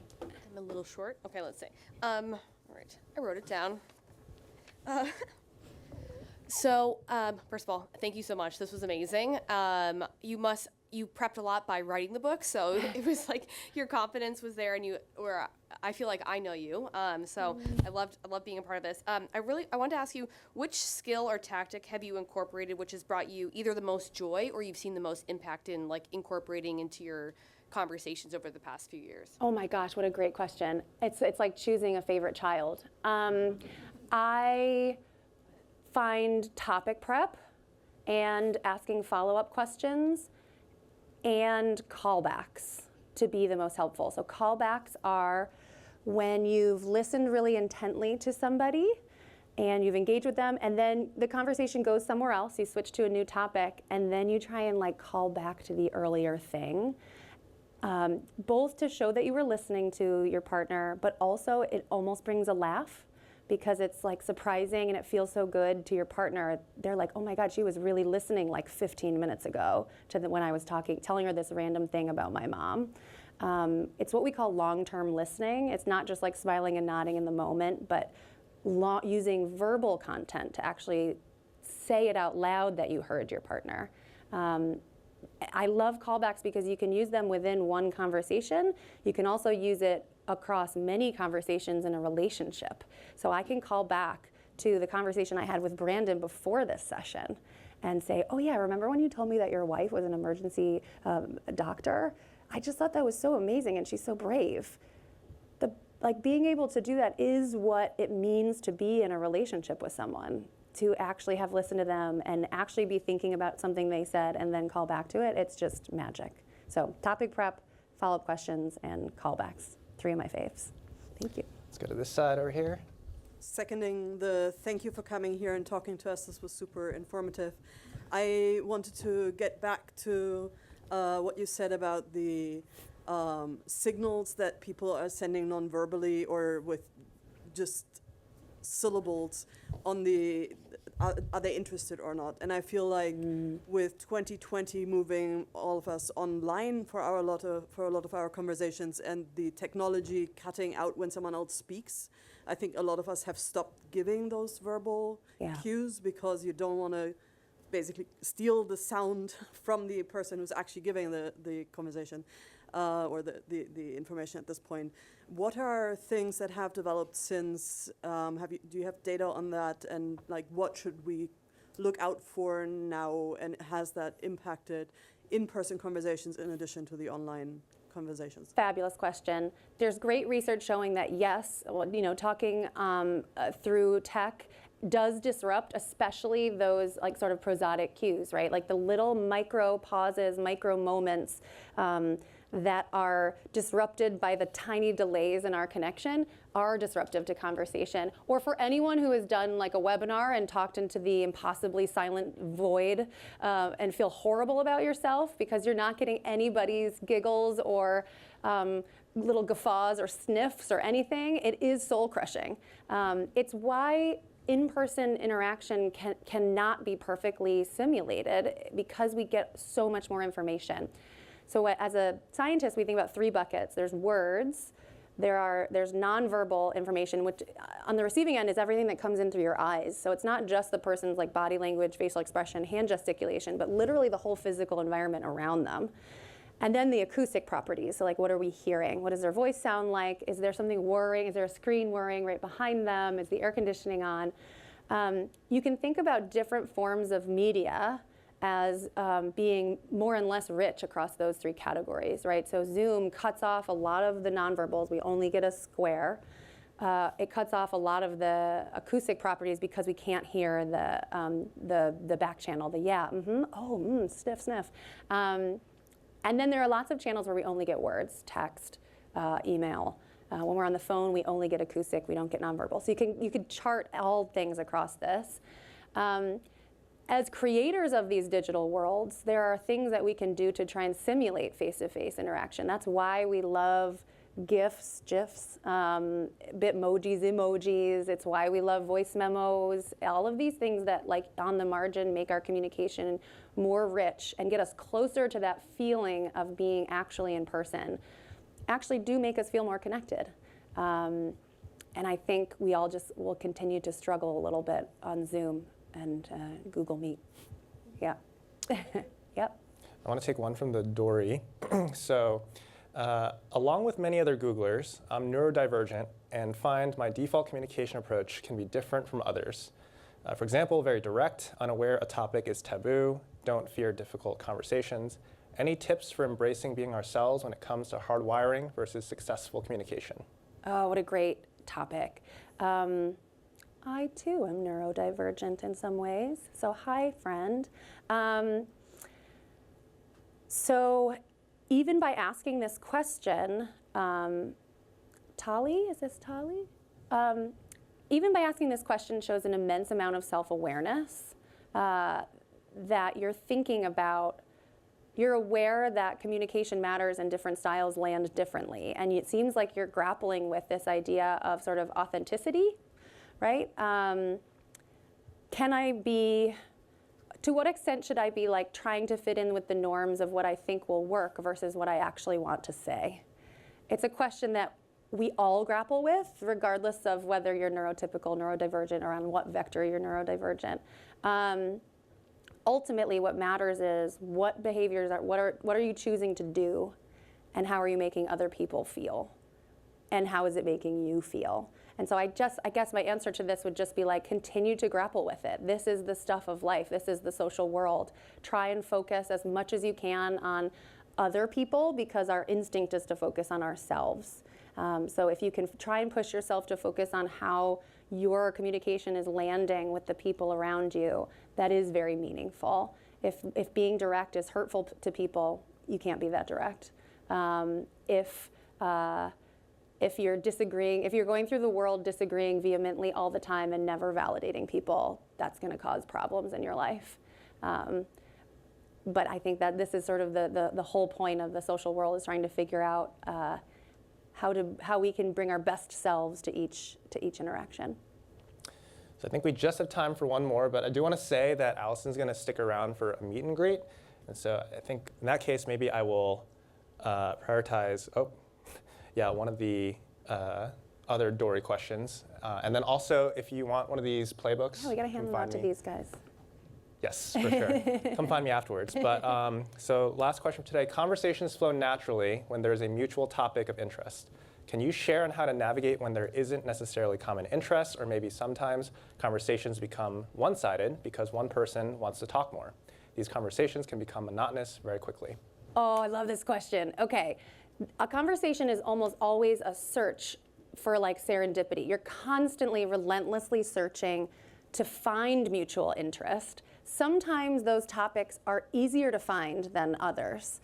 I'm a little short. Okay, let's see. All right, I wrote it down. First of all, thank you so much. This was amazing. You prepped a lot by writing the book, so it was like your confidence was there, and I feel like I know you. I loved being a part of this. I wanted to ask you, which skill or tactic have you incorporated, which has brought you either the most joy or you've seen the most impact in like incorporating into your conversations over the past few years? Oh my gosh, what a great question. It's like choosing a favorite child. I find topic prep and asking follow-up questions and callbacks to be the most helpful. So callbacks are when you've listened really intently to somebody and you've engaged with them, and then the conversation goes somewhere else, you switch to a new topic, and then you try and like call back to the earlier thing. Both to show that you were listening to your partner, but also it almost brings a laugh because it's like surprising and it feels so good to your partner. They're like, oh my God, she was really listening like 15 minutes ago to when I was telling her this random thing about my mom. It's what we call long-term listening. It's not just like smiling and nodding in the moment, but using verbal content to actually say it out loud that you heard your partner. I love callbacks because you can use them within one conversation. You can also use it across many conversations in a relationship. So I can call back to the conversation I had with Brandon before this session and say, oh yeah, remember when you told me that your wife was an emergency doctor? I just thought that was so amazing and she's so brave. Like being able to do that is what it means to be in a relationship with someone, to actually have listened to them and actually be thinking about something they said and then call back to it. It's just magic. So topic prep, follow-up questions, and callbacks. 3 of my faves. Thank you. Let's go to this side over here. Seconding the thank you for coming here and talking to us. This was super informative. I wanted to get back to what you said about the signals that people are sending non-verbally or with just syllables on the are they interested or not? And I feel like with 2020 moving all of us online for a lot of our conversations and the technology cutting out when someone else speaks, I think a lot of us have stopped giving those verbal cues because you don't want to basically steal the sound from the person who's actually giving the conversation or the information at this point. What are things that have developed since? Do you have data on that? And like, what should we look out for now? And has that impacted in-person conversations in addition to the online conversations? Fabulous question. There's great research showing that yes, talking through tech does disrupt, especially those like sort of prosodic cues, right? Like the little micro pauses, micro moments that are disrupted by the tiny delays in our connection are disruptive to conversation. Or for anyone who has done like a webinar and talked into the impossibly silent void and feel horrible about yourself because you're not getting anybody's giggles or little guffaws or sniffs or anything, it is soul crushing. It's why in-person interaction cannot be perfectly simulated because we get so much more information. So as a scientist, we think about 3 buckets. There's words, there's nonverbal information, which on the receiving end is everything that comes in through your eyes. So it's not just the person's like body language, facial expression, hand gesticulation, but literally the whole physical environment around them. And then the acoustic properties, so like what are we hearing? What does their voice sound like? Is there something whirring? Is there a screen whirring right behind them? Is the air conditioning on? You can think about different forms of media as being more and less rich across those 3 categories, right? So Zoom cuts off a lot of the nonverbals. We only get a square. It cuts off a lot of the acoustic properties because we can't hear the back channel, the sniff, sniff. And then there are lots of channels where we only get words, text, email. When we're on the phone, we only get acoustic. We don't get nonverbal. So you could chart all things across this. As creators of these digital worlds, there are things that we can do to try and simulate face-to-face interaction. That's why we love GIFs, Bitmojis, emojis. It's why we love voice memos. All of these things that, like, on the margin, make our communication more rich and get us closer to that feeling of being actually in person, actually do make us feel more connected. And I think we all just will continue to struggle a little bit on Zoom and Google Meet. Yeah. Yep. I want to take one from the Dory. So, along with many other Googlers, I'm neurodivergent and find my default communication approach can be different from others. For example, very direct, unaware a topic is taboo, don't fear difficult conversations. Any tips for embracing being ourselves when it comes to hardwiring versus successful communication? Oh, what a great topic. I too am neurodivergent in some ways. So hi, friend. So even by asking this question, Tali, is this Tali? Even by asking this question shows an immense amount of self-awareness that you're thinking about. You're aware that communication matters and different styles land differently. And it seems like you're grappling with this idea of sort of authenticity, right? To what extent should I be like trying to fit in with the norms of what I think will work versus what I actually want to say? It's a question that we all grapple with, regardless of whether you're neurotypical, neurodivergent, or on what vector you're neurodivergent. Ultimately, what matters is what behaviors what are you choosing to do, and how are you making other people feel, and how is it making you feel? And so I guess my answer to this would just be like, continue to grapple with it. This is the stuff of life. This is the social world. Try and focus as much as you can on other people, because our instinct is to focus on ourselves. So if you can try and push yourself to focus on how your communication is landing with the people around you, that is very meaningful. If being direct is hurtful to people, you can't be that direct. If you're disagreeing, if you're going through the world disagreeing vehemently all the time and never validating people, that's going to cause problems in your life. But I think that this is sort of the whole point of the social world, is trying to figure out how we can bring our best selves to each interaction. So I think we just have time for one more, but I do want to say that Alison's going to stick around for a meet and greet. And so I think in that case, maybe I will prioritize, one of the other Dory questions. And then also, if you want one of these playbooks, we got to hand them out to these guys. Yes, for sure. Come find me afterwards. But so last question for today. Conversations flow naturally when there's a mutual topic of interest. Can you share on how to navigate when there isn't necessarily common interest, or maybe sometimes conversations become one-sided because one person wants to talk more? These conversations can become monotonous very quickly. Oh, I love this question. Okay, a conversation is almost always a search for like serendipity. You're constantly, relentlessly searching to find mutual interest. Sometimes those topics are easier to find than others.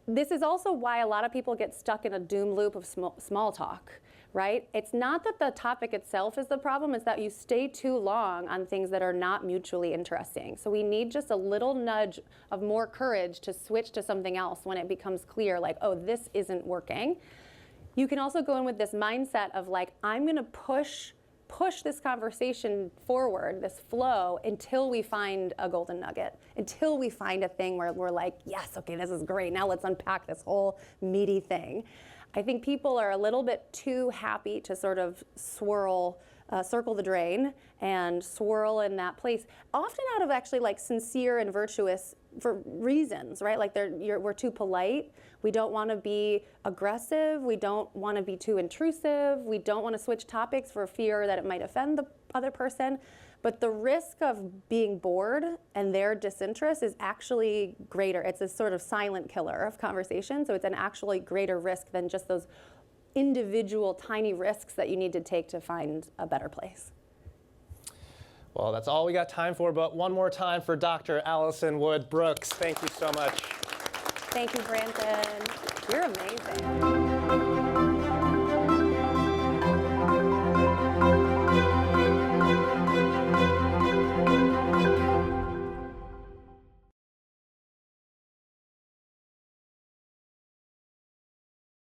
This is also why a lot of people get stuck in a doom loop of small talk, right? It's not that the topic itself is the problem, it's that you stay too long on things that are not mutually interesting. So we need just a little nudge of more courage to switch to something else when it becomes clear, like, oh, this isn't working. You can also go in with this mindset of like, I'm gonna push this conversation forward, this flow, until we find a golden nugget, until we find a thing where we're like, yes, okay, this is great. Now let's unpack this whole meaty thing. I think people are a little bit too happy to sort of circle the drain and swirl in that place, often out of actually like sincere and virtuous for reasons, right? Like we're too polite. We don't want to be aggressive. We don't want to be too intrusive. We don't want to switch topics for fear that it might offend the other person. But the risk of being bored and their disinterest is actually greater. It's a sort of silent killer of conversation. So it's an actually greater risk than just those individual tiny risks that you need to take to find a better place. Well, that's all we got time for, but one more time for Dr. Alison Wood Brooks. Thank you so much. Thank you, Brandon. You're amazing.